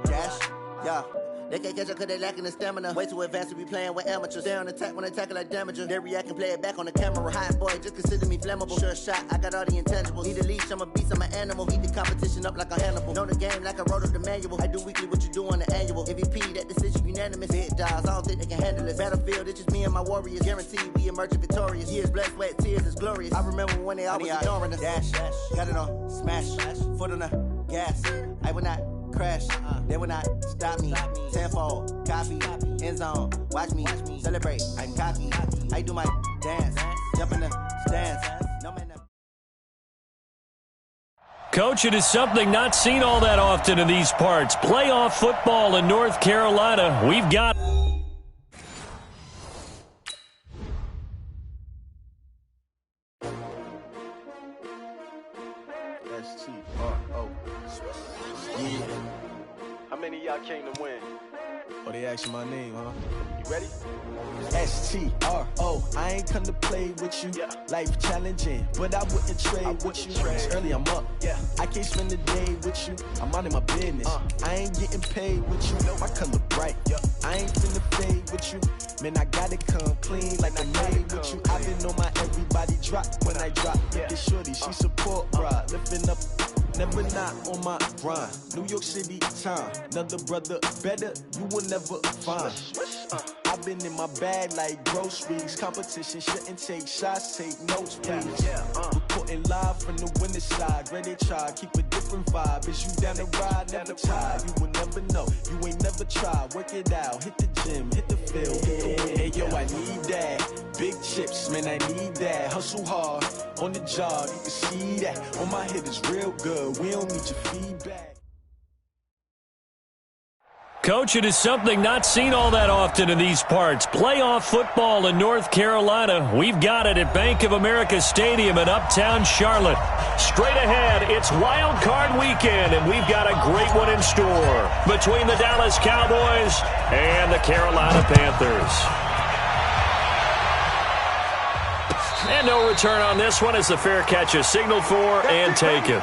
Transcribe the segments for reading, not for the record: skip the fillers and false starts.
Dash, yeah. They can't catch up cause they lacking the stamina. Way too advanced to be playing with amateurs. They on attack when they tackle like damager. They react and play it back on the camera. Hot boy, just consider me flammable. Sure shot, I got all the intangibles. Need a leash, I'm a beast, I'm an animal. Heat the competition up like a Hannibal. Know the game like I wrote up the manual. I do weekly what you do on the annual. MVP, that decision unanimous. Big dogs, I don't think they can handle it. Battlefield, it's just me and my warriors. Guaranteed we emerge victorious. Years, blood, sweat, tears, it's glorious. I remember when they always ignoring us. Dash, got it on, smash, foot on the gas. I will not crash, they will not stop me. Tenfold, copy, end zone, watch me celebrate. I can copy, I do my dance, jump in the stands. No man. Coach, it is something not seen all that often in these parts. Playoff football in North Carolina. We've got... How many of y'all came to win? Oh, they asking my name, huh? You ready? S-T-R-O. I ain't come to play with you. Life challenging, but I wouldn't trade with you. It's early, I'm up. I can't spend the day with you. I'm out in my business. I ain't getting paid with you. My color bright. I ain't finna fade with you. Man, I gotta come clean like I made with you. I've been on my everybody drop when I drop. Look at shorty, she support, bruh. Lifting up. Never not on my grind. New York City time. Another brother better, you will never find. I've been in my bag like groceries. Competition shouldn't take shots, take notes, please. Reporting live from the winning side. Ready to try, keep a different vibe. Is you down the ride, never tired. You will never know, you ain't never tried. Work it out, hit the gym, hit the field, hit the win. Hey yo, I need that. Big chips, man, I need that. Hustle hard, on the job, you can see that. On my head is real good, we don't need your feedback. Coach, it is something not seen all that often in these parts. Playoff football in North Carolina. We've got it at Bank of America Stadium in Uptown Charlotte. Straight ahead, it's Wild Card Weekend, and we've got a great one in store between the Dallas Cowboys and the Carolina Panthers. And no return on this one as the fair catch is signaled for and taken.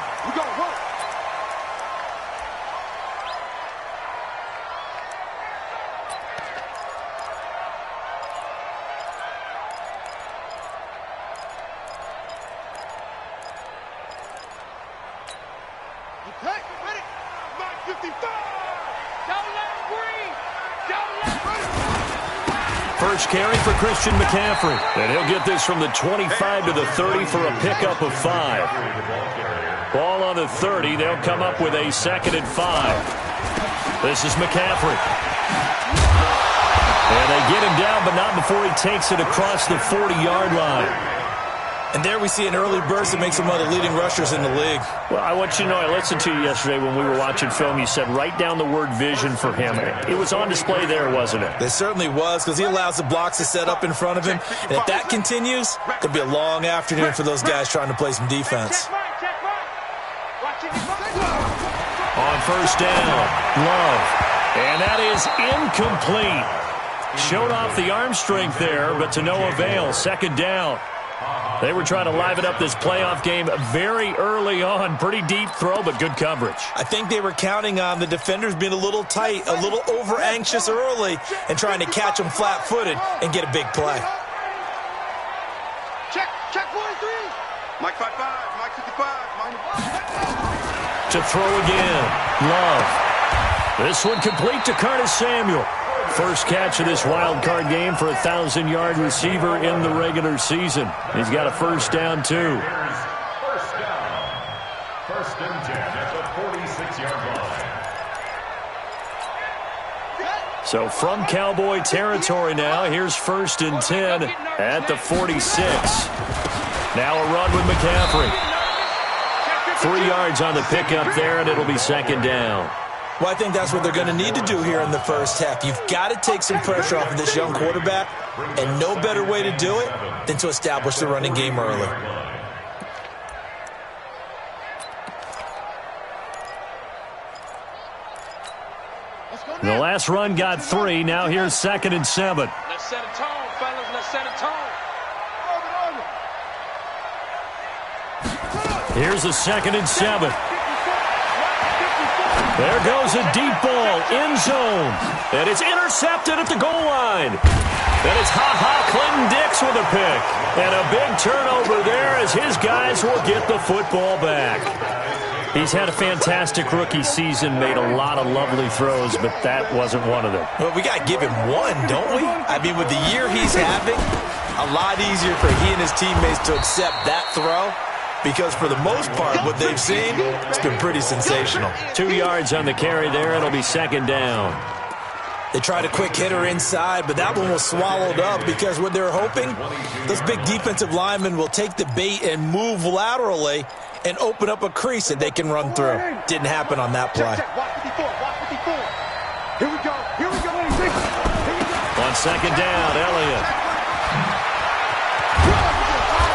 First carry for Christian McCaffrey. And he'll get this from the 25 to the 30 for a pickup of 5. Ball on the 30. They'll come up with a 2nd and 5. This is McCaffrey. And they get him down, but not before he takes it across the 40-yard line. And there we see an early burst that makes him one of the leading rushers in the league. Well, I want you to know, I listened to you yesterday when we were watching film. You said write down the word vision for him. It was on display there, wasn't it? It certainly was, because he allows the blocks to set up in front of him. And if that continues, it'll be a long afternoon for those guys trying to play some defense. On first down, Love. And that is incomplete. Showed off the arm strength there, but to no avail. 2nd down. They were trying to liven up this playoff game very early on. Pretty deep throw, but good coverage. I think they were counting on the defenders being a little tight, a little over-anxious early, and trying to catch them flat-footed and get a big play. Check 43. Mike 55, Mike 55, Mike. To throw again, Love. This one complete to Curtis Samuel. First catch of this wild card game for a 1,000-yard receiver in the regular season. He's got a first down, too. First down. 1st and 10 at the 46-yard line. So from Cowboy territory now, here's 1st and 10 at the 46. Now a run with McCaffrey. 3 yards on the pickup there, and it'll be 2nd down. Well, I think that's what they're going to need to do here in the first half. You've got to take some pressure off of this young quarterback, and no better way to do it than to establish the running game early. The last run got 3. Now here's 2nd and 7. Let's set a tone, fellas. Let's set a tone. Here's a 2nd and 7. There goes a deep ball, end zone. And it's intercepted at the goal line. And it's Clinton Dix with a pick. And a big turnover there as his guys will get the football back. He's had a fantastic rookie season, made a lot of lovely throws, but that wasn't one of them. Well, we got to give him one, don't we? I mean, with the year he's having, a lot easier for he and his teammates to accept that throw. Because for the most part, what they've seen, it's been pretty sensational. 2 yards on the carry there. It'll be second down. They tried a quick hitter inside, but that one was swallowed up because what they're hoping, those big defensive linemen will take the bait and move laterally and open up a crease that they can run through. Didn't happen on that play. Here we go. On second down, Elliott.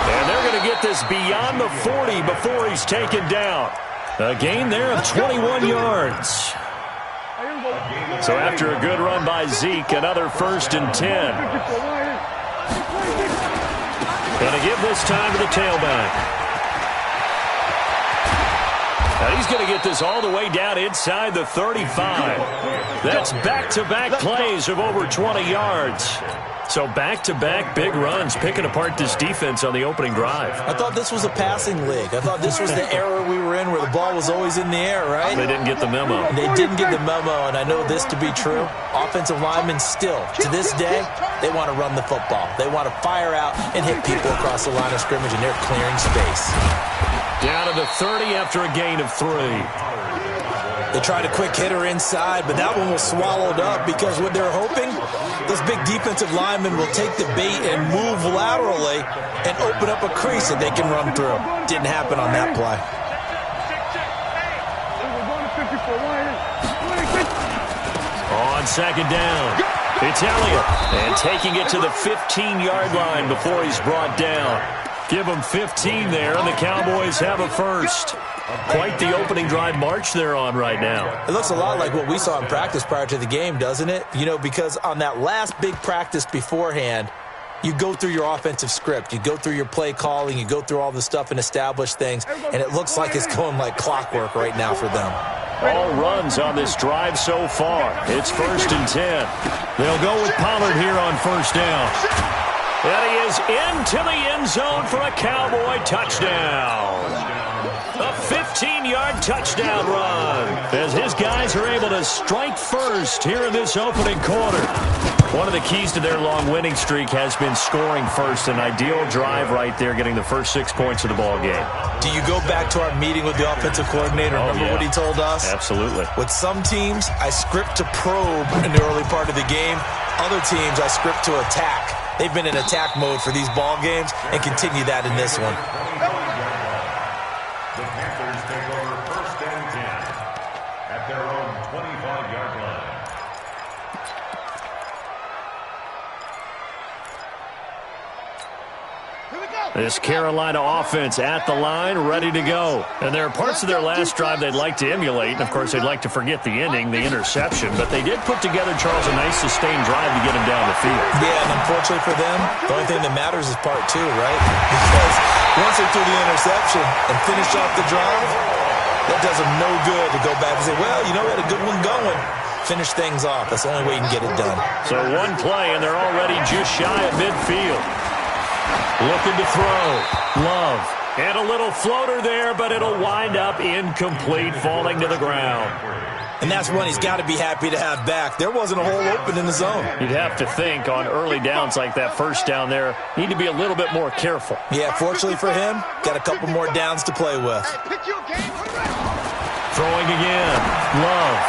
And they're going to get this beyond the 40 before he's taken down. A gain there of 21 yards. So after a good run by Zeke, another 1st and 10. Going to give this time to the tailback. Now he's going to get this all the way down inside the 35. That's back-to-back plays of over 20 yards. So back-to-back big runs, picking apart this defense on the opening drive. I thought this was a passing league. I thought this was the era we were in where the ball was always in the air, right? They didn't get the memo. They didn't get the memo, and I know this to be true. Offensive linemen still, to this day, they want to run the football. They want to fire out and hit people across the line of scrimmage, and they're clearing space. Down to the 30 after a gain of 3. They tried a quick hitter inside, but that one was swallowed up because what they're hoping, those big defensive linemen will take the bait and move laterally and open up a crease that they can run through. Didn't happen on that play. On second down, it's Elliott. And taking it to the 15-yard line before he's brought down. Give them 15 there, and the Cowboys have a first. Quite the opening drive march they're on right now. It looks a lot like what we saw in practice prior to the game, doesn't it? You know, because on that last big practice beforehand, you go through your offensive script. You go through your play calling. You go through all the stuff and establish things, and it looks like it's going like clockwork right now for them. All runs on this drive so far. It's 1st and 10. They'll go with Pollard here on 1st down. And he is into the end zone for a Cowboy touchdown. A 15-yard touchdown run as his guys are able to strike first here in this opening quarter. One of the keys to their long winning streak has been scoring first. An ideal drive right there, getting the first 6 points of the ball game. Do you go back to our meeting with the offensive coordinator? Remember what he told us? Absolutely. With some teams, I script to probe in the early part of the game. Other teams, I script to attack. They've been in attack mode for these ball games and continue that in this one. The Panthers take over 1st and 10 at their own 25-yard line. This Carolina offense at the line, ready to go. And there are parts of their last drive they'd like to emulate. And, of course, they'd like to forget the ending, the interception. But they did put together, Charles, a nice sustained drive to get him down the field. Yeah, and unfortunately for them, the only thing that matters is part 2, right? Because once they threw the interception and finished off the drive, that does them no good to go back and say, well, you know, we had a good one going. Finish things off. That's the only way you can get it done. So one play, and they're already just shy of midfield. Looking to throw. Love. And a little floater there, but it'll wind up incomplete, falling to the ground. And that's one he's got to be happy to have back. There wasn't a hole open in the zone. You'd have to think on early downs like that first down there, need to be a little bit more careful. Yeah, fortunately for him, got a couple more downs to play with. Throwing again. Love.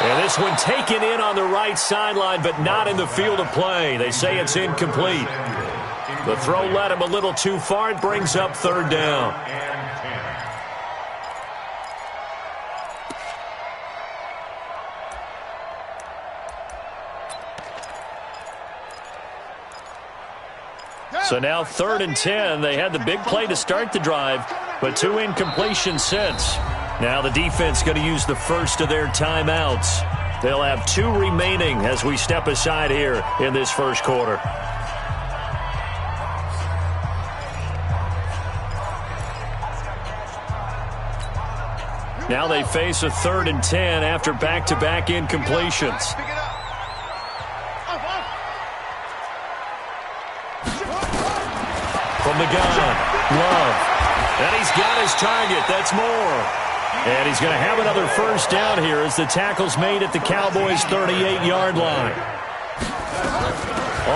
And this one taken in on the right sideline, but not in the field of play. They say it's incomplete. The throw led him a little too far. It brings up 3rd down. So now 3rd and 10. They had the big play to start the drive, but 2 incompletions since. Now the defense going to use the first of their timeouts. They'll have 2 remaining as we step aside here in this first quarter. Now they face a 3rd and 10 after back-to-back incompletions. From the gun, Love. And he's got his target. That's more. And he's going to have another first down here as the tackle's made at the Cowboys' 38-yard line.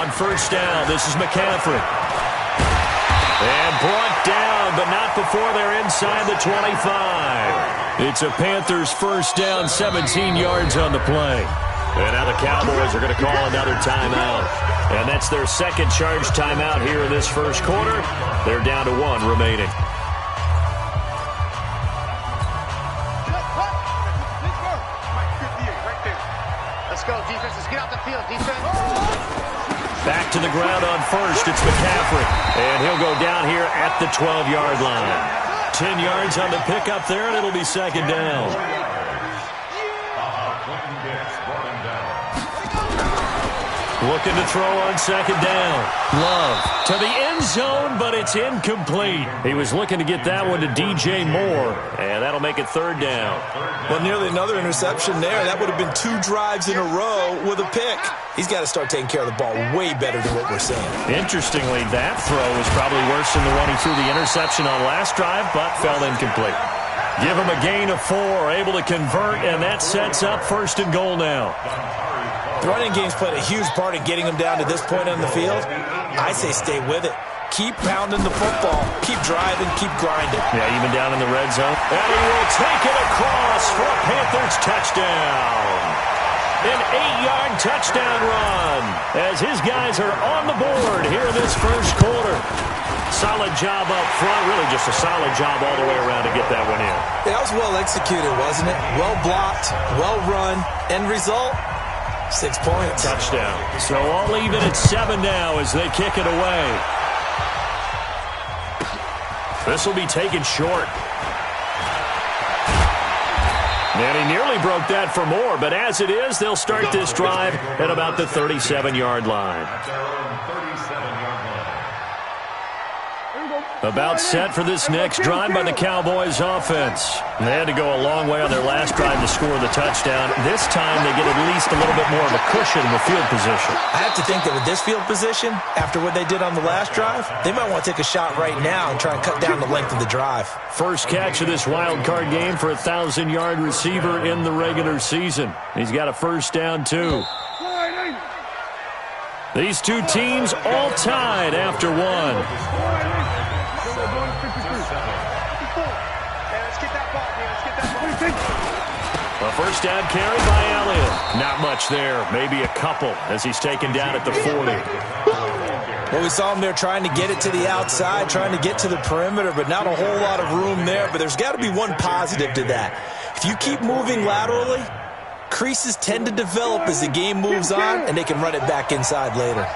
On first down, this is McCaffrey. And brought down, but not before they're inside the 25. It's a Panthers first down, 17 yards on the play. And now the Cowboys are going to call another timeout. And that's their second charge timeout here in this first quarter. They're down to 1 remaining. Let's go, defense. Let's get out the field, defense. Back to the ground on first. It's McCaffrey. And he'll go down here at the 12-yard line. 10 yards on the pickup there, and it'll be second down. Looking to throw on second down. Love to the end zone, but it's incomplete. He was looking to get that one to DJ Moore, and that'll make it third down. Well, nearly another interception there. That would have been 2 drives in a row with a pick. He's got to start taking care of the ball way better than what we're seeing. Interestingly, that throw was probably worse than the one he threw the interception on last drive, but fell incomplete. Give him a gain of 4, able to convert, and that sets up first and goal now. The running game's played a huge part in getting him down to this point on the field. I say stay with it. Keep pounding the football. Keep driving. Keep grinding. Yeah, even down in the red zone. And he will take it across for a Panthers touchdown. An 8-yard touchdown run as his guys are on the board here in this first quarter. Solid job up front. Really just a solid job all the way around to get that one in. That was well executed, wasn't it? Well blocked. Well run. End result? 6 points. Touchdown. So all even at 7 now as they kick it away. This will be taken short. And he nearly broke that for more, but as it is, they'll start this drive at about the 37-yard line. About set for this next drive by the Cowboys offense. They had to go a long way on their last drive to score the touchdown. This time they get at least a little bit more of a cushion in the field position. I have to think that with this field position, after what they did on the last drive, they might want to take a shot right now and try and cut down the length of the drive. First catch of this wild card game for a 1,000-yard receiver in the regular season. He's got a first down, too. These two teams all tied after one. A first down carry by Elliott. Not much there. Maybe a couple as he's taken down at the 40. Well, we saw him there trying to get it to the outside, trying to get to the perimeter, but not a whole lot of room there. But there's got to be one positive to that. If you keep moving laterally, creases tend to develop as the game moves on, and they can run it back inside later.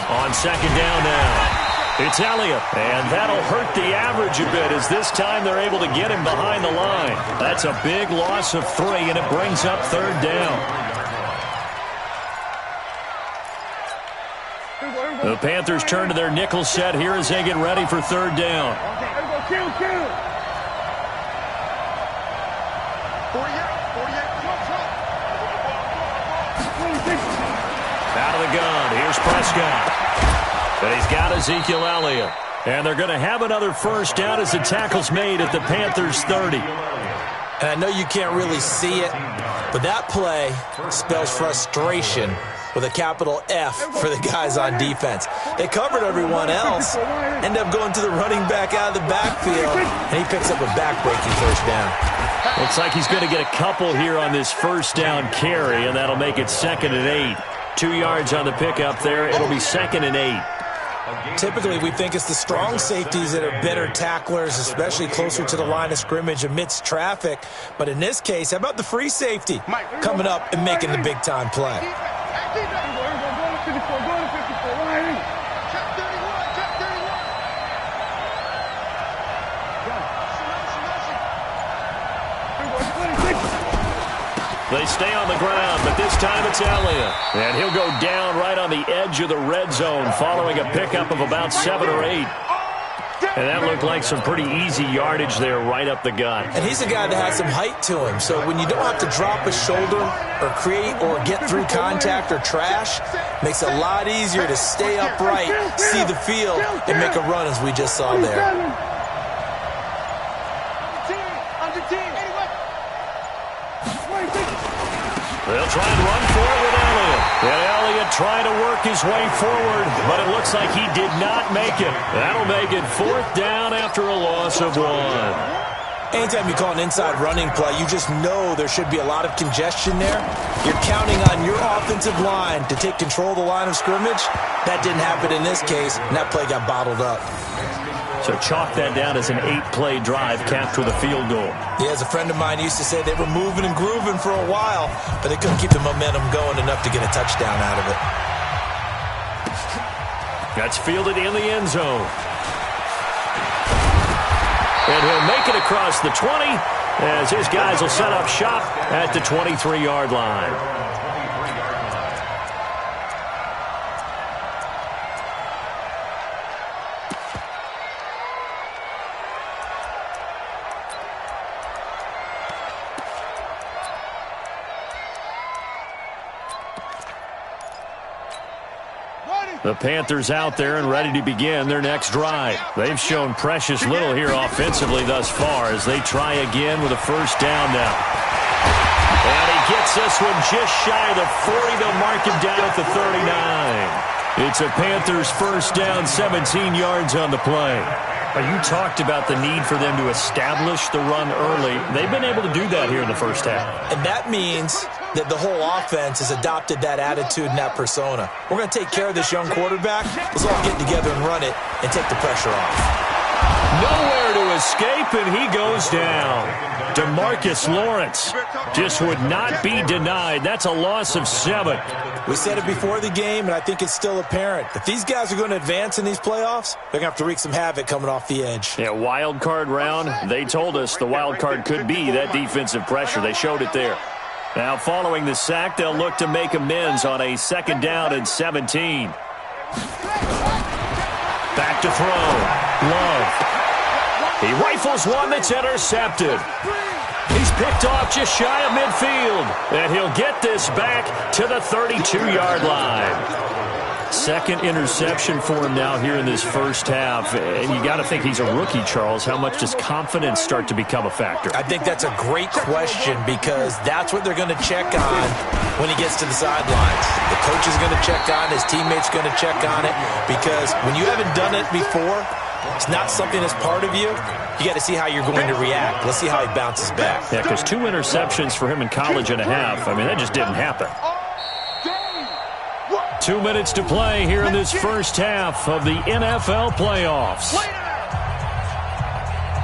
On second down now, it's Elliott, and that'll hurt the average a bit as this time they're able to get him behind the line. That's a big loss of 3, and it brings up third down. The Panthers turn to their nickel set here as they get ready for third down. Out of the gun, here's Prescott. But he's got Ezekiel Elliott. And they're going to have another first down as the tackle's made at the Panthers' 30. And I know you can't really see it, but that play spells frustration with a capital F for the guys on defense. They covered everyone else, end up going to the running back out of the backfield, and he picks up a back-breaking first down. Looks like he's going to get a couple here on this first down carry, and that'll make it 2nd and 8. 2 yards on the pickup there. It'll be 2nd and 8. Typically, we think it's the strong safeties that are better tacklers, especially closer to the line of scrimmage amidst traffic. But in this case, how about the free safety coming up and making the big-time play? They stay on the ground, but This time it's Elliott. And he'll go down right on the edge of the red zone following a pickup of about 7 or 8. And that looked like some pretty easy yardage there right up the gut. And he's a guy that has some height to him. So when you don't have to drop a shoulder or create or get through contact or trash, makes it a lot easier to stay upright, see the field, and make a run as we just saw there. They'll try and run for it with Elliott. And Elliott trying to work his way forward, but it looks like he did not make it. That'll make it 4th down after a loss of 1. Anytime you call an inside running play, you just know there should be a lot of congestion there. You're counting on your offensive line to take control of the line of scrimmage. That didn't happen in this case, and that play got bottled up. So chalk that down as an 8-play drive capped with a field goal. Yeah, as a friend of mine used to say, they were moving and grooving for a while, but they couldn't keep the momentum going enough to get a touchdown out of it. That's fielded in the end zone. And he'll make it across the 20 as his guys will set up shop at the 23-yard line. The Panthers out there and ready to begin their next drive. They've shown precious little here offensively thus far as they try again with a 1st down now. And he gets this one just shy of the 40. They'll mark him down at the 39. It's a Panthers 1st down, 17 yards on the play. You talked about the need for them to establish the run early. They've been able to do that here in the first half. And that means that the whole offense has adopted that attitude and that persona. We're going to take care of this young quarterback. Let's all get together and run it and take the pressure off. Nowhere to escape, and he goes down. DeMarcus Lawrence just would not be denied. That's a loss of 7. We said it before the game, and I think it's still apparent. If these guys are going to advance in these playoffs, they're going to have to wreak some havoc coming off the edge. Yeah, wild card round. They told us the wild card could be that defensive pressure. They showed it there. Now, following the sack, they'll look to make amends on a 2nd down and 17. Back to throw. Love. He rifles one that's intercepted. He's picked off just shy of midfield. And he'll get this back to the 32-yard line. 2nd interception for him now here in this first half. And you got to think he's a rookie, Charles. How much does confidence start to become a factor? I think that's a great question because that's what they're going to check on when he gets to the sidelines. The coach is going to check on, his teammates going to check on it, because when you haven't done it before, it's not something that's part of you. You got to see how you're going to react. Let's see how he bounces back. Yeah, because 2 interceptions for him in college and a half. I mean, that just didn't happen. 2 minutes to play here in this first half of the NFL playoffs.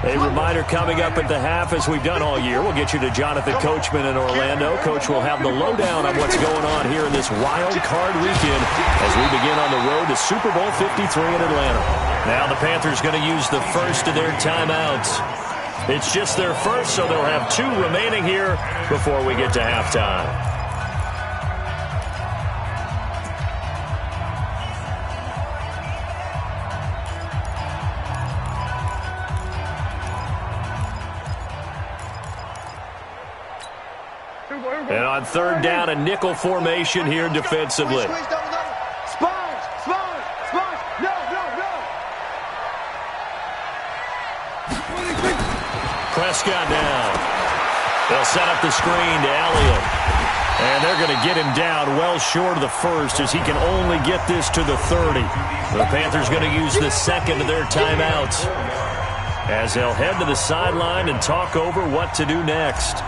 A reminder coming up at the half, as we've done all year. We'll get you to Jonathan Coachman in Orlando. Coach will have the lowdown on what's going on here in this wild card weekend as we begin on the road to Super Bowl 53 in Atlanta. Now the Panthers going to use the first of their timeouts. It's just their first, so they'll have 2 remaining here before we get to halftime. And on 3rd down, a nickel formation here defensively. Prescott now. They'll set up the screen to Elliott. And they're going to get him down well short of the 1st as he can only get this to the 30. The Panthers going to use the 2nd of their timeouts as they'll head to the sideline and talk over what to do next.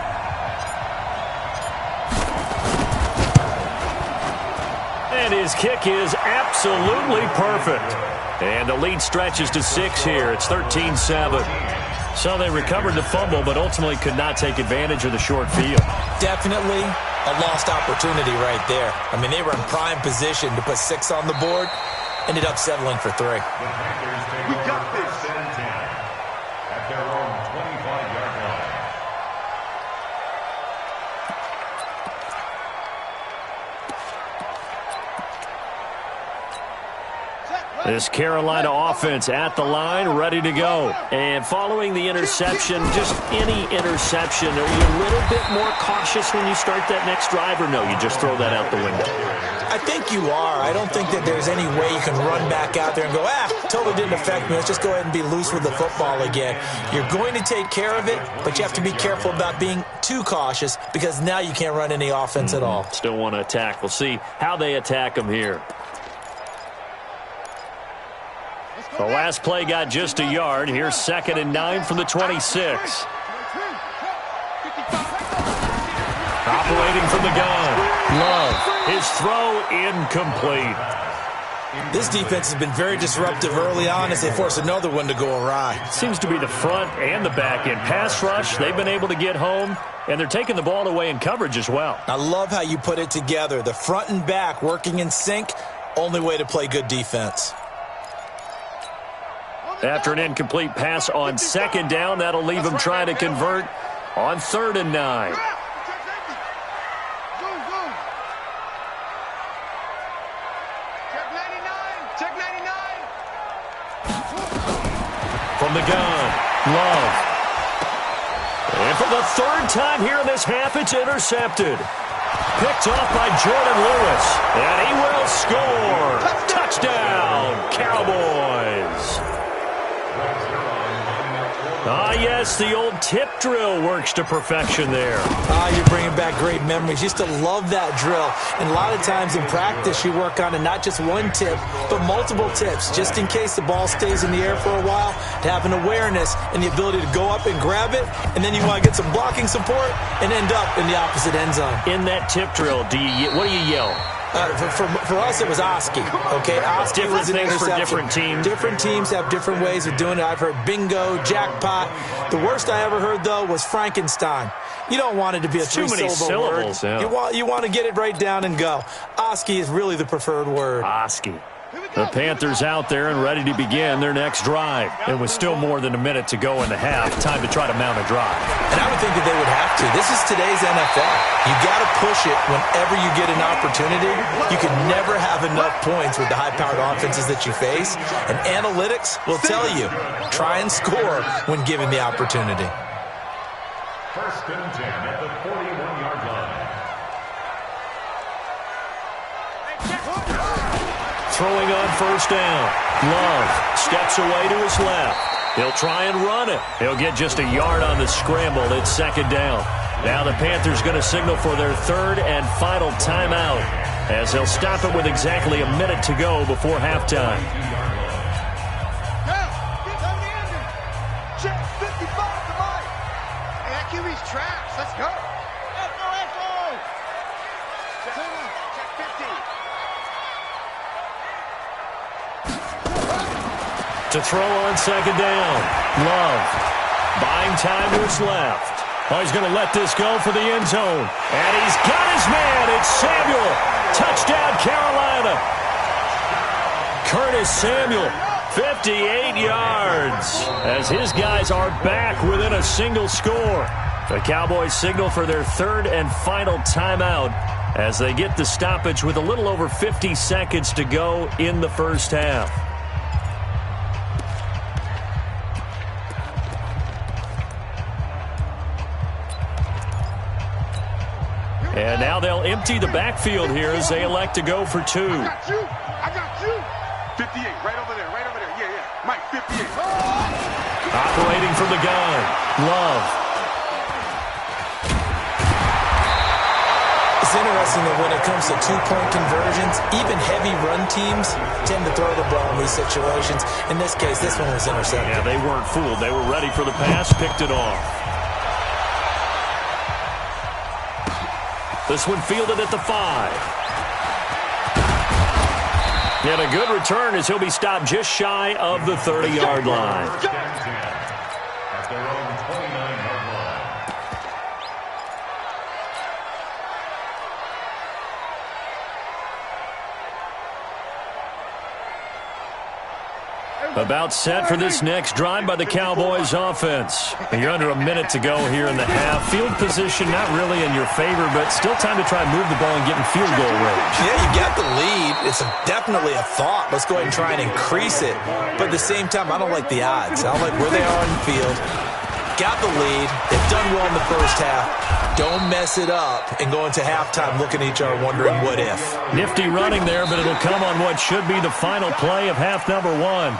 And his kick is absolutely perfect. And the lead stretches to 6 here. It's 13-7. So they recovered the fumble, but ultimately could not take advantage of the short field. Definitely a lost opportunity right there. I mean, they were in prime position to put 6 on the board. Ended up settling for 3. We got this. At their own 25-yard line. This Carolina offense at the line, ready to go. And following the interception, just any interception, are you a little bit more cautious when you start that next drive, or no, you just throw that out the window? I think you are. I don't think that there's any way you can run back out there and go, totally didn't affect me. Let's just go ahead and be loose with the football again. You're going to take care of it, but you have to be careful about being too cautious because now you can't run any offense at all. Still want to attack. We'll see how they attack them here. The last play got just a yard. Here's 2nd and 9 from the 26. Operating from the gun. Love. His throw incomplete. This defense has been very disruptive early on as they force another one to go awry. Seems to be the front and the back end. Pass rush, they've been able to get home, and they're taking the ball away in coverage as well. I love how you put it together. The front and back working in sync, only way to play good defense. After an incomplete pass on 2nd down, that'll leave him trying to convert on 3rd and 9. From the gun, Love. And for the 3rd time here in this half, it's intercepted. Picked off by Jordan Lewis. And he will score. Touchdown, Cowboys. Yes, the old tip drill works to perfection there. You're bringing back great memories. Used to love that drill. And a lot of times in practice, you work on it, not just one tip, but multiple tips, just in case the ball stays in the air for a while, to have an awareness and the ability to go up and grab it, and then you want to get some blocking support and end up in the opposite end zone. In that tip drill, what do you yell? For us, it was Oski. Okay, Oski different was an things interception. for different teams. Different teams have different ways of doing it. I've heard bingo, jackpot. The worst I ever heard, though, was Frankenstein. You don't want it to be a three-syllable word. Yeah. You want to get it right down and go. Oski is really the preferred word. Oski. The Panthers out there and ready to begin their next drive. And with still more than a minute to go in the half, time to try to mount a drive. And I would think that they would have to. This is today's NFL. You got to push it whenever you get an opportunity. You can never have enough points with the high-powered offenses that you face. And analytics will tell you, try and score when given the opportunity. 1st and 10 at the 41-yard line. Throwing on 1st down. Love steps away to his left. He'll try and run it. He'll get just a yard on the scramble. It's 2nd down. Now the Panthers going to signal for their 3rd and final timeout as they'll stop it with exactly a minute to go before halftime. Check 55 to Mike. Hey, that QB's trash. Let's go. Echo. Check 50. To throw on 2nd down. Love buying time to his left. Oh, he's going to let this go for the end zone. And he's got his man. It's Samuel. Touchdown, Carolina. Curtis Samuel, 58 yards. As his guys are back within a single score. The Cowboys signal for their 3rd and final timeout as they get the stoppage with a little over 50 seconds to go in the first half. And now they'll empty the backfield here as they elect to go for 2. I got you. 58, right over there. Yeah. Mike, 58. Operating from the gun. Love. It's interesting that when it comes to two-point conversions, even heavy run teams tend to throw the ball in these situations. In this case, this one was intercepted. Yeah, they weren't fooled. They were ready for the pass, picked it off. This one fielded at the 5. And a good return as he'll be stopped just shy of the 30-yard line. At their own 29-yard line. About set for this next drive by the Cowboys offense. You're under a minute to go here in the half. Field position not really in your favor, but still time to try and move the ball and get in field goal range. Yeah, you got the lead. It's definitely a thought. Let's go ahead and try and increase it. But at the same time, I don't like the odds. I don't like where they are in the field. Got the lead. They've done well in the first half. Don't mess it up and go into halftime looking at each other wondering what if. Nifty running there, but it'll come on what should be the final play of half number 1.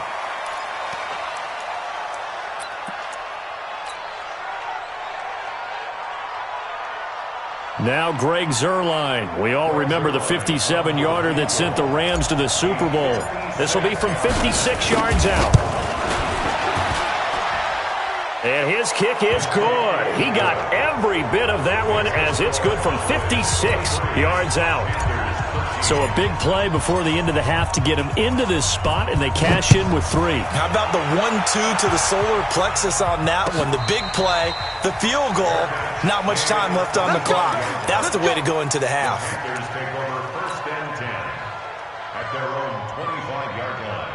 Now Greg Zuerlein. We all remember the 57-yarder that sent the Rams to the Super Bowl. This will be from 56 yards out. And his kick is good. He got every bit of that one as it's good from 56 yards out. So a big play before the end of the half to get him into this spot, and they cash in with 3. How about the 1-2 to the solar plexus on that one? The big play, the field goal, not much time left on the clock. That's the way to go into the half. Panthers take over 1st and 10 at their own 25-yard line.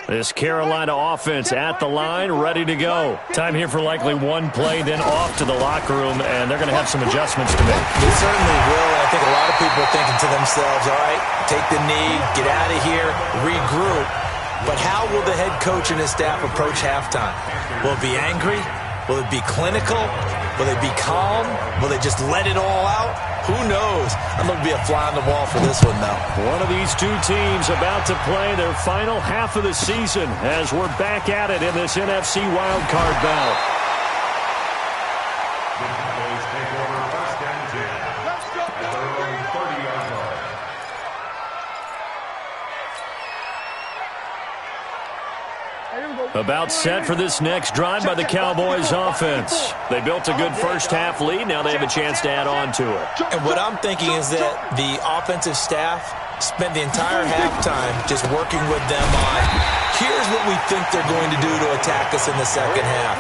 This Carolina offense at the line, ready to go. Time here for likely one play, then off to the locker room, and they're going to have some adjustments to make. They certainly will, and I think a lot of people are thinking to themselves, all right, take the knee, get out of here, regroup. But how will the head coach and his staff approach halftime? Will it be angry? Will it be clinical? Will they be calm? Will they just let it all out? Who knows? I'm going to be a fly on the wall for this one, though. One of these two teams about to play their final half of the season as we're back at it in this NFC wildcard bout. The Cowboys take over 1st and 10 at their own 30-yard line. About set for this next drive by the Cowboys offense. They built a good first half lead. Now they have a chance to add on to it. And what I'm thinking is that the offensive staff spent the entire halftime just working with them on, here's what we think they're going to do to attack us in the second half.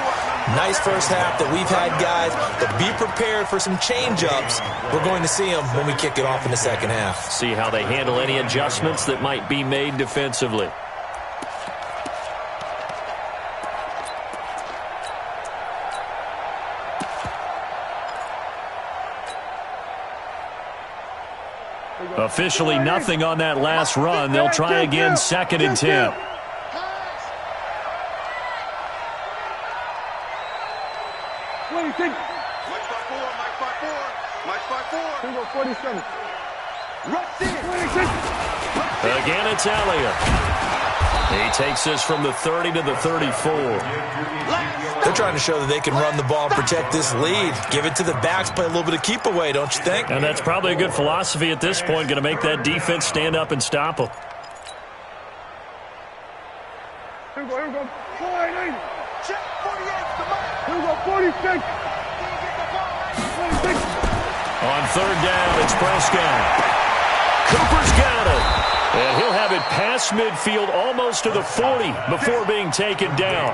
Nice first half that we've had, guys, but be prepared for some change-ups. We're going to see them when we kick it off in the second half. See how they handle any adjustments that might be made defensively. Officially nothing on that last run. They'll try again, 2nd and 10. Again, it's Elliott. He takes this from the 30 to the 34. They're trying to show that they can run the ball and protect this lead. Give it to the backs, play a little bit of keep away, don't you think? And that's probably a good philosophy at this point, going to make that defense stand up and stop them. Here we go. 48. Check 48. Here we go. 46. 46. On 3rd down, it's Prescott. Cooper's got it. And he'll have it past midfield almost to the 40 before being taken down.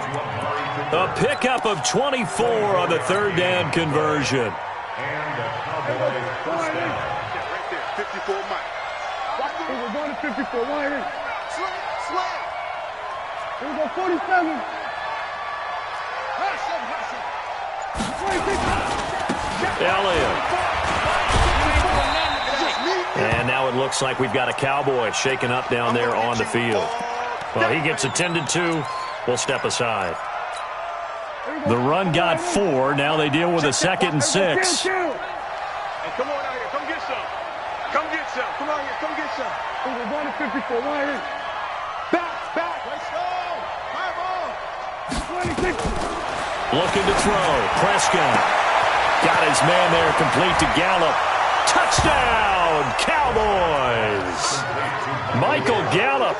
A pickup of 24 on the 3rd down conversion. And the Cowboys 1st down. Right there. 54 Mike. We're going to 54. Wide in. Slay. Here we go. 47. Elliott. And now it looks like we've got a Cowboy shaking up down there on the field. Well, he gets attended to. We'll step aside. The run got 4. Now they deal with a 2nd and 6. Hey, come on out here. Come get some. Come get some. Come on here. Come get some. We're going to 54. Wide in. Back. Let's go. High ball. 26. Looking to throw. Prescott. Got his man there, complete to Gallup. Touchdown, Cowboys! Michael Gallup,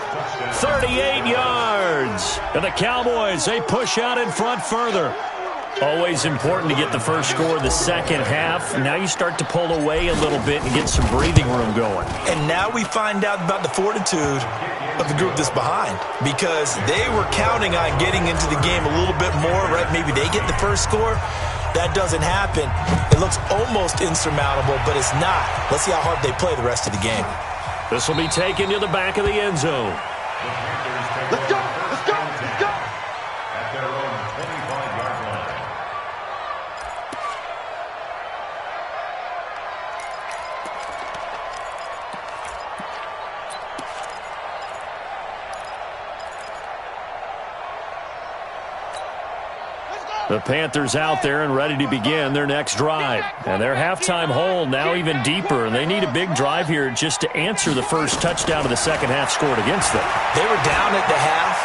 38 yards. And the Cowboys, they push out in front further. Always important to get the first score of the second half. Now you start to pull away a little bit and get some breathing room going. And now we find out about the fortitude of the group that's behind, because they were counting on getting into the game a little bit more, right? Maybe they get the first score. that doesn't happen. It looks almost insurmountable, but it's not. Let's see how hard they play the rest of the game. This will be taken to the back of the end zone. Let's go! Let's go! Let's go! At their own 25-yard line. The Panthers out there and ready to begin their next drive. And their halftime hole now even deeper. And they need a big drive here just to answer the first touchdown of the second half scored against them. They were down at the half.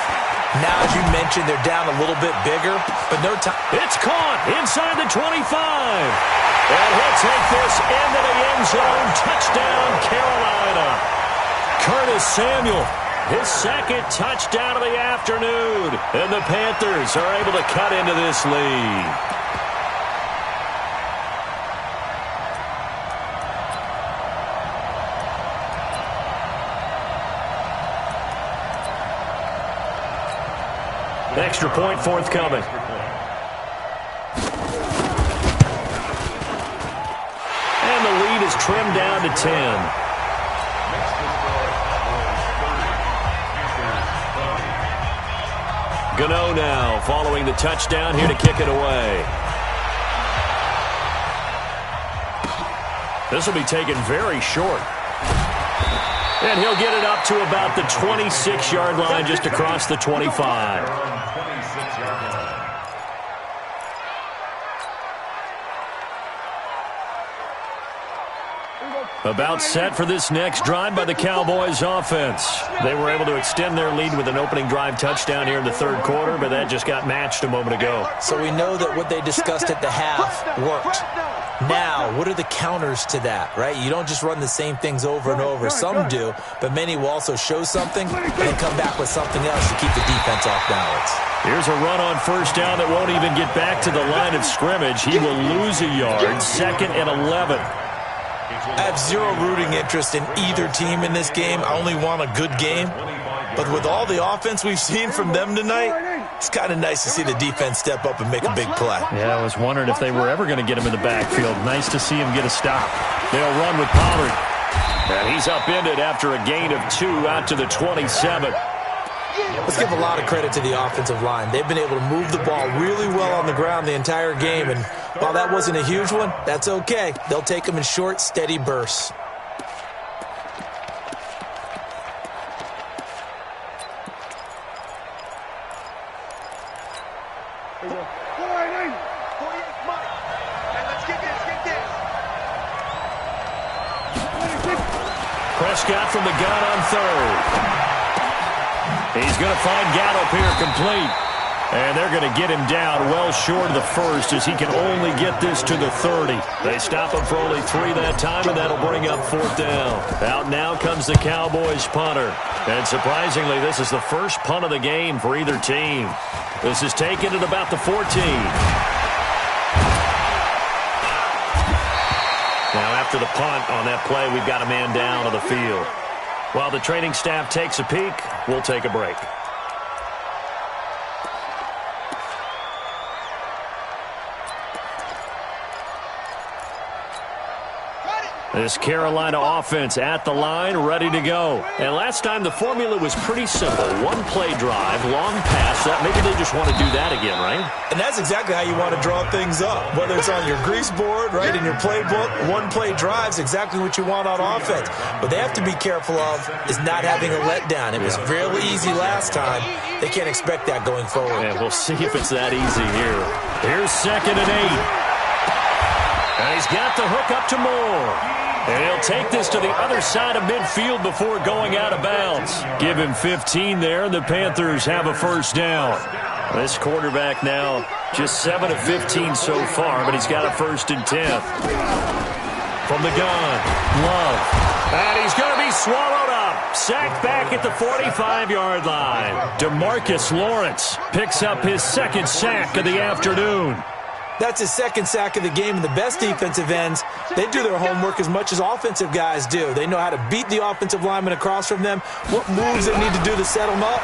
Now, as you mentioned, they're down a little bit bigger, but no time. It's caught inside the 25. And he'll take this into the end zone. Touchdown, Carolina. Curtis Samuel. His second touchdown of the afternoon. And the Panthers are able to cut into this lead. Extra point forthcoming. And the lead is trimmed down to 10. Gano now following the touchdown here to kick it away. This will be taken very short. And he'll get it up to about the 26-yard line just across the 25. About set for this next drive by the Cowboys offense. They were able to extend their lead with an opening drive touchdown here in the third quarter, but that just got matched a moment ago. So we know that what they discussed at the half worked. Now, what are the counters to that, right? You don't just run the same things over and over. Some do, but many will also show something and then come back with something else to keep the defense off balance. Here's a run on first down that won't even get back to the line of scrimmage. He will lose a yard, 2nd and 11. I have zero rooting interest in either team in this game. I only want a good game. But with all the offense we've seen from them tonight, it's kind of nice to see the defense step up and make a big play. Yeah, I was wondering if they were ever going to get him in the backfield. Nice to see him get a stop. They'll run with Pollard. And he's upended after a gain of 2 out to the 27. Let's give a lot of credit to the offensive line. They've been able to move the ball really well on the ground the entire game. And while that wasn't a huge one, that's okay. They'll take them in short, steady bursts. Prescott from the gun on third. He's going to find Gallup here complete. And they're going to get him down well short of the first as he can only get this to the 30. They stop him for only 3 that time, and that'll bring up 4th down. Out now comes the Cowboys punter. And surprisingly, this is the first punt of the game for either team. This is taken at about the 14. Now after the punt on that play, we've got a man down on the field. While the training staff takes a peek, we'll take a break. This Carolina offense at the line, ready to go. And last time the formula was pretty simple. 1-play drive, long pass. Maybe they just want to do that again, right? And that's exactly how you want to draw things up. Whether it's on your grease board, right, in your playbook, 1-play drive's exactly what you want on offense. What they have to be careful of is not having a letdown. It was real easy last time. They can't expect that going forward. And we'll see if it's that easy here. Here's 2nd and 8. And he's got the hook up to Moore. And he'll take this to the other side of midfield before going out of bounds. Give him 15 there, and the Panthers have a first down. This quarterback now just 7 of 15 so far, but he's got a 1st and 10. From the gun, Love. And he's going to be swallowed up. Sacked back at the 45-yard line. DeMarcus Lawrence picks up his 2nd sack of the afternoon. That's his 2nd sack of the game, and the best defensive ends, they do their homework as much as offensive guys do. They know how to beat the offensive lineman across from them, what moves they need to do to set them up.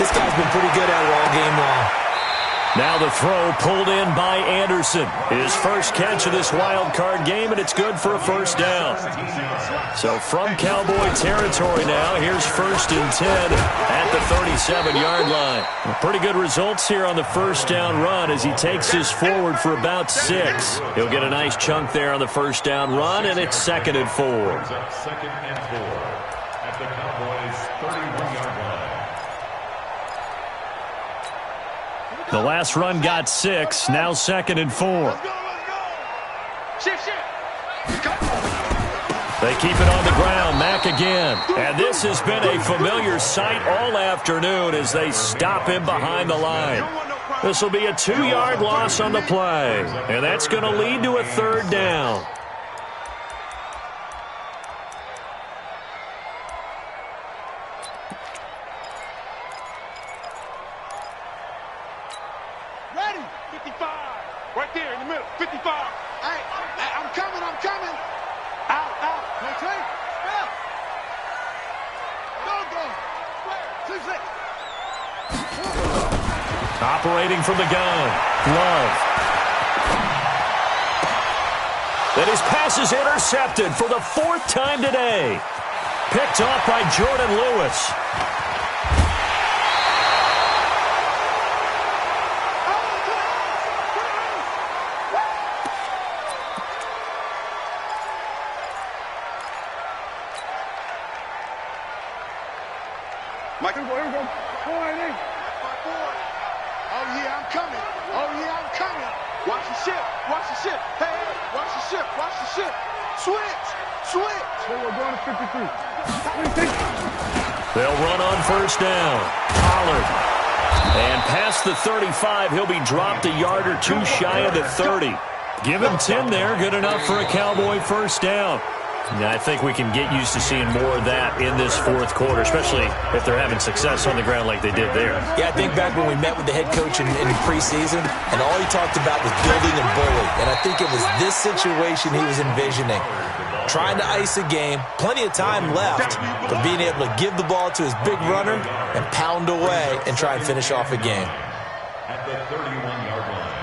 This guy's been pretty good at it all game long. Now the throw pulled in by Anderson. His first catch of this wild card game, and it's good for a first down. So from Cowboy territory now, here's 1st and 10 at the 37-yard line. Pretty good results here on the first down run as he takes this forward for about 6. He'll get a nice chunk there on the first down run, and it's 2nd and 4. 2nd and 4 at the Cowboys' 31-yard line. The last run got 6, now 2nd and 4. Let's go. Shift. They keep it on the ground. Mack again. And this has been a familiar sight all afternoon as they stop him behind the line. This will be a 2-yard loss on the play. And that's going to lead to a 3rd down. Ready. 55. Right there in the middle. 55. Hey, I'm coming. Out. No take. Step. Go. Square. 6. Operating from the gun. Love. And his pass is intercepted for the 4th time today. Picked off by Jordan Lewis. Mike, here we go. All right, hey. Oh, yeah, I'm coming. Watch the ship. Hey, watch the ship. Switch. Hey, we're going to 53. They'll run on first down. Pollard. And past the 35, he'll be dropped a yard or 2 shy of the 30. Give him 10 there, good enough for a Cowboy first down. Now, I think we can get used to seeing more of that in this 4th quarter, especially if they're having success on the ground like they did there. Yeah, I think back when we met with the head coach in preseason, and all he talked about was building and bully. And I think it was this situation he was envisioning. Trying to ice a game, plenty of time left, but being able to give the ball to his big runner and pound away and try and finish off a game. At the 31-yard line.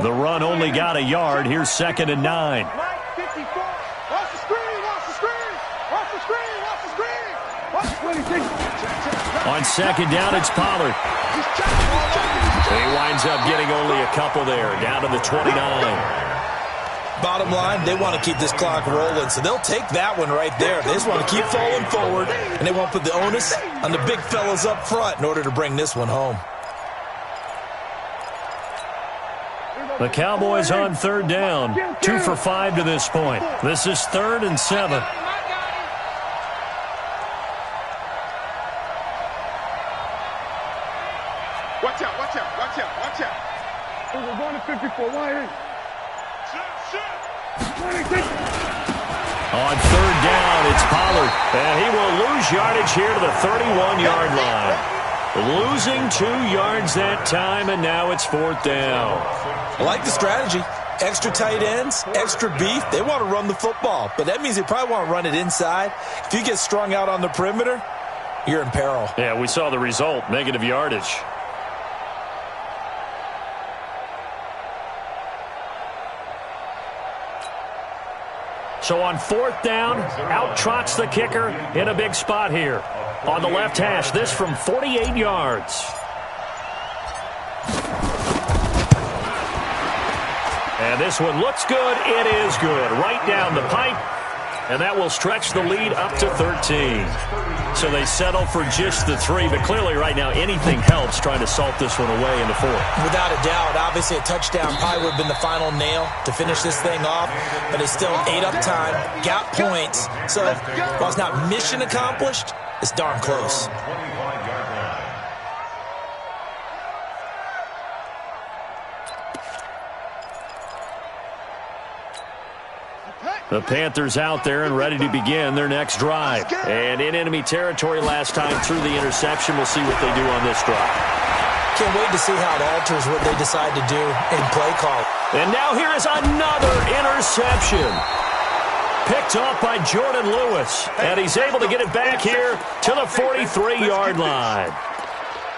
The run only got a yard. Here's 2nd and 9. Mike, 54. Watch the screen. On 2nd down, it's Pollard. He winds up getting only a couple there, down to the 29. Bottom line, they want to keep this clock rolling, so they'll take that one right there. They just want to keep falling forward, and they won't put the onus on the big fellas up front in order to bring this one home. The Cowboys on 3rd down. 2 for 5 to this point. This is 3rd and 7. Watch out. We're going to 54. Why? On 3rd down, it's Pollard. And he will lose yardage here to the 31-yard line. Losing 2 yards that time, and now it's 4th down. I like the strategy. Extra tight ends, extra beef. They want to run the football, but that means they probably want to run it inside. If you get strung out on the perimeter, you're in peril. Yeah, we saw the result, negative yardage. So on 4th down, out trots the kicker in a big spot here. On the left hash, this from 48 yards. And this one looks good. It is good. Right down the pipe. And that will stretch the lead up to 13. So they settle for just the 3. But clearly right now anything helps trying to salt this one away in the 4th. Without a doubt, obviously a touchdown probably would have been the final nail to finish this thing off. But it's still ate up time, got points. So while it's not mission accomplished, it's darn close. The Panthers out there and ready to begin their next drive. And in enemy territory last time through the interception. We'll see what they do on this drive. Can't wait to see how it alters what they decide to do in play call. And now here is another interception. Picked off by Jordan Lewis. And he's able to get it back here to the 43-yard line.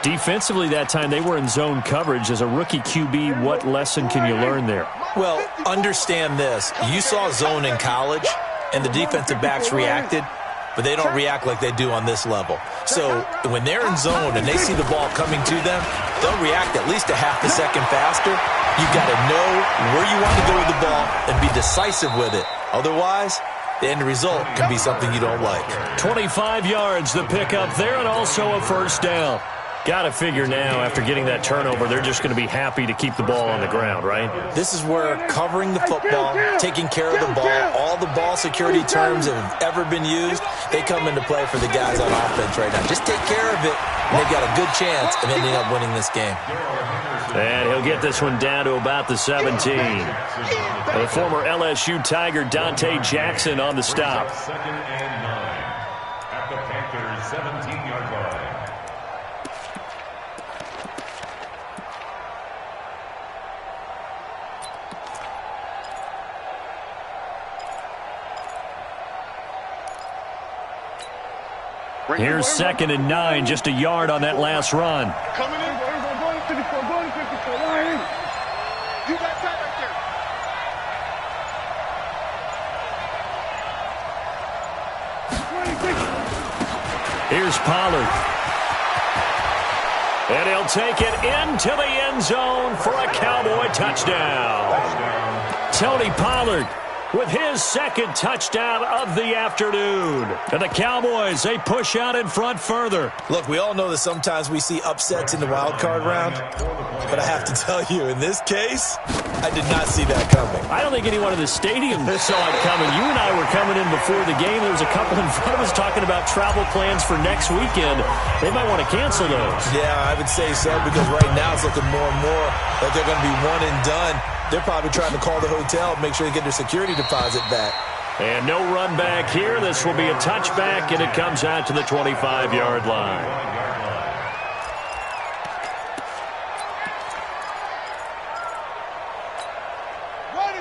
Defensively that time, they were in zone coverage. As a rookie QB, what lesson can you learn there? Well, understand this. You saw zone in college, and the defensive backs reacted, but they don't react like they do on this level. So when they're in zone and they see the ball coming to them, they'll react at least a half a second faster. You've got to know where you want to go with the ball and be decisive with it. Otherwise, the end result can be something you don't like. 25 yards, the pickup there, and also a first down. Got to figure now, after getting that turnover, they're just going to be happy to keep the ball on the ground, right? This is where covering the football, taking care of the ball, all the ball security terms that have ever been used, they come into play for the guys on offense right now. Just take care of it, and they've got a good chance of ending up winning this game. And he'll get this one down to about the 17. The former LSU Tiger Dante Jackson on the stop. Second and 9 at the Panthers' 17-yard line. Here's 2nd and 9, just a yard on that last run. Coming in. Going to 54. Going to 54. Line in. You got that right there. Here's Pollard. And he'll take it into the end zone for a Cowboy touchdown. Tony Pollard with his 2nd touchdown of the afternoon. And the Cowboys, they push out in front further. Look, we all know that sometimes we see upsets in the wild card round, but I have to tell you, in this case, I did not see that coming. I don't think anyone in the stadium saw it coming. You and I were coming in before the game. There was a couple in front of us talking about travel plans for next weekend. They might want to cancel those. Yeah, I would say so, because right now it's looking more and more like they're going to be one and done. They're probably trying to call the hotel, make sure they get their security deposit back. And no run back here. This will be a touchback, and it comes out to the 25-yard line.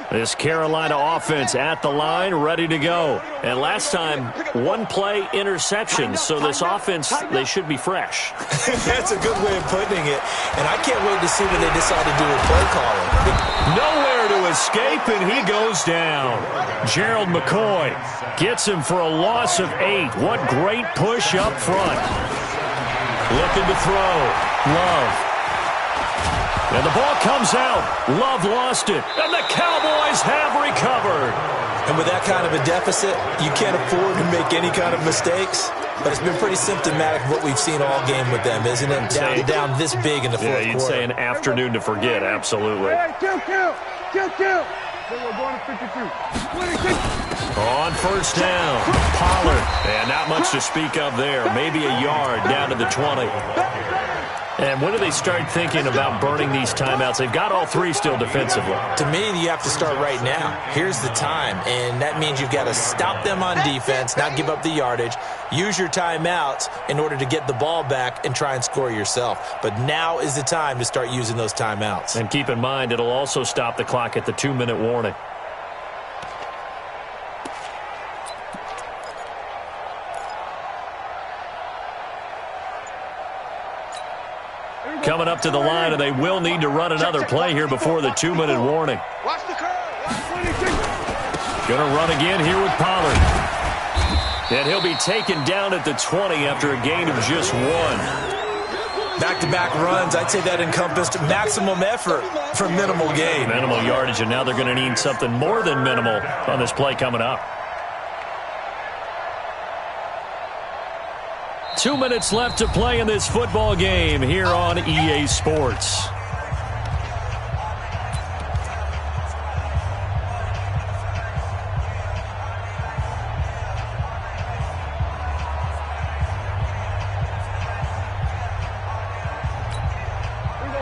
This Carolina offense at the line, ready to go. And last time, one play interception. So this offense, they should be fresh. That's a good way of putting it. And I can't wait to see what they decide to do with play calling. Nowhere to escape, and he goes down. Gerald McCoy gets him for a loss of 8. What great push up front. Looking to throw. Love. And the ball comes out. Love lost it. And the Cowboys have recovered. And with that kind of a deficit, you can't afford to make any kind of mistakes. But it's been pretty symptomatic of what we've seen all game with them, isn't it? Down this big in the fourth quarter. Yeah, you'd say an afternoon to forget, absolutely. Hey, count. We're going to 52. On first down, Pollard. And not much to speak of there. Maybe a yard down to the 20. And when do they start thinking about burning these timeouts? They've got all 3 still defensively. To me, you have to start right now. Here's the time, and that means you've got to stop them on defense, not give up the yardage, use your timeouts in order to get the ball back and try and score yourself. But now is the time to start using those timeouts. And keep in mind, it'll also stop the clock at the 2-minute warning. Coming up to the line, and they will need to run another play here before the 2-minute warning. Watch the curve. Going to run again here with Pollard. And he'll be taken down at the 20 after a gain of just 1. Back-to-back runs, I'd say that encompassed maximum effort for minimal gain. Minimal yardage, and now they're going to need something more than minimal on this play coming up. 2 minutes left to play in this football game here on EA Sports.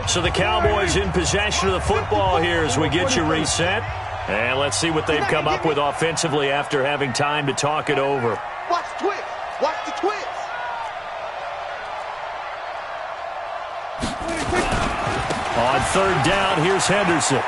So the Cowboys in possession of the football here as we get you reset. And let's see what they've come up with offensively after having time to talk it over. Watch the twist. Watch the twist. On third down, here's Henderson.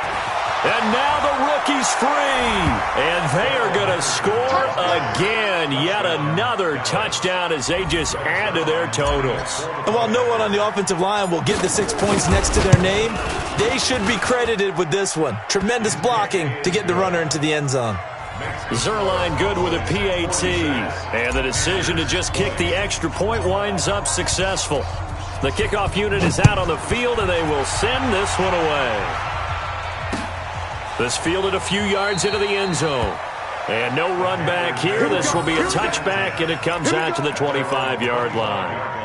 And now the rookie's free. And they are going to score again. Yet another touchdown as they just add to their totals. And while no one on the offensive line will get the 6 points next to their name, they should be credited with this one. Tremendous blocking to get the runner into the end zone. Zerline good with a PAT. And the decision to just kick the extra point winds up successful. The kickoff unit is out on the field, and they will send this one away. This fielded a few yards into the end zone. And no run back here. This will be a touchback, and it comes out to the 25-yard line.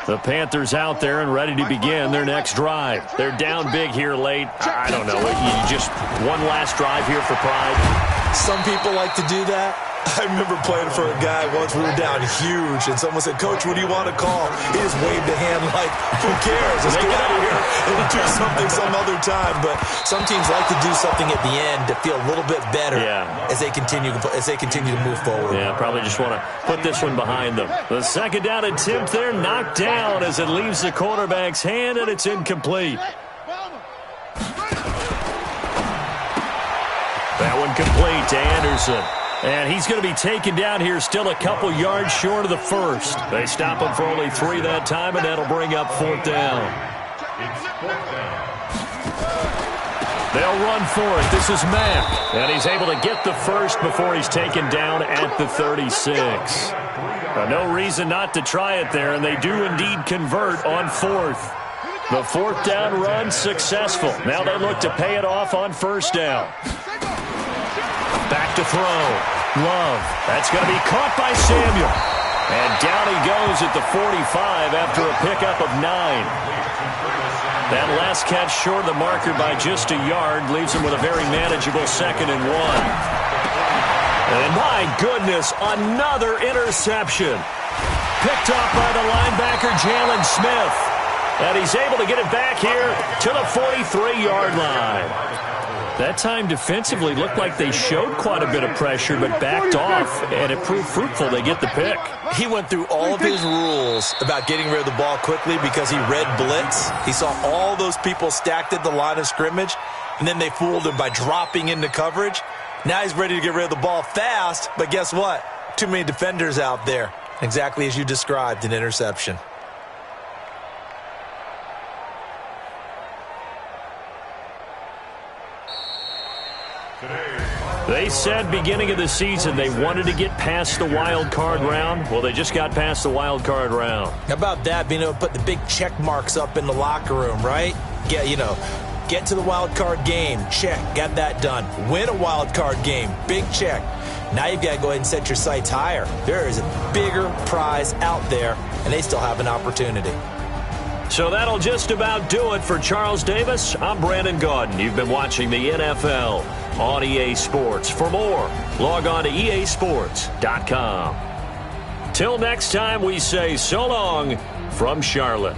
The Panthers out there and ready to begin their next drive. They're down big here late. I don't know. You just one last drive here for pride. Some people like to do that. I remember playing for a guy once. We were down huge, and someone said, "Coach, what do you want to call?" He just waved a hand like, "Who cares? Let's get out of here and do something some other time." But some teams like to do something at the end to feel a little bit better as they continue to move forward. Yeah, probably just want to put this one behind them. The second down attempt there knocked down as it leaves the quarterback's hand, and it's incomplete. That one complete to Anderson. And he's going to be taken down here still a couple yards short of the first. They stop him for only 3 that time, and that'll bring up fourth down. They'll run for it. This is Mack. And he's able to get the first before he's taken down at the 36. No reason not to try it there, and they do indeed convert on fourth. The fourth down run successful. Now they look to pay it off on first down. Back to throw. Love. That's going to be caught by Samuel. And down he goes at the 45 after a pickup of 9. That last catch short of the marker by just a yard leaves him with a very manageable 2nd and 1. And my goodness, another interception. Picked off by the linebacker, Jalen Smith. And he's able to get it back here to the 43-yard line. That time defensively looked like they showed quite a bit of pressure but backed off, and it proved fruitful. They get the pick. He went through all of his rules about getting rid of the ball quickly because he read blitz. He saw all those people stacked at the line of scrimmage, and then they fooled him by dropping into coverage. Now he's ready to get rid of the ball fast, but guess what? Too many defenders out there. Exactly as you described, an interception. They said beginning of the season they wanted to get past the wild card round. Well, they just got past the wild card round. How about that, being able to put the big check marks up in the locker room, right? Get to the wild card game, check, got that done. Win a wild card game, big check. Now you've got to go ahead and set your sights higher. There is a bigger prize out there, and they still have an opportunity. So that'll just about do it for Charles Davis. I'm Brandon Gaudin. You've been watching the NFL on EA Sports. For more, log on to easports.com. Till next time, we say so long from Charlotte.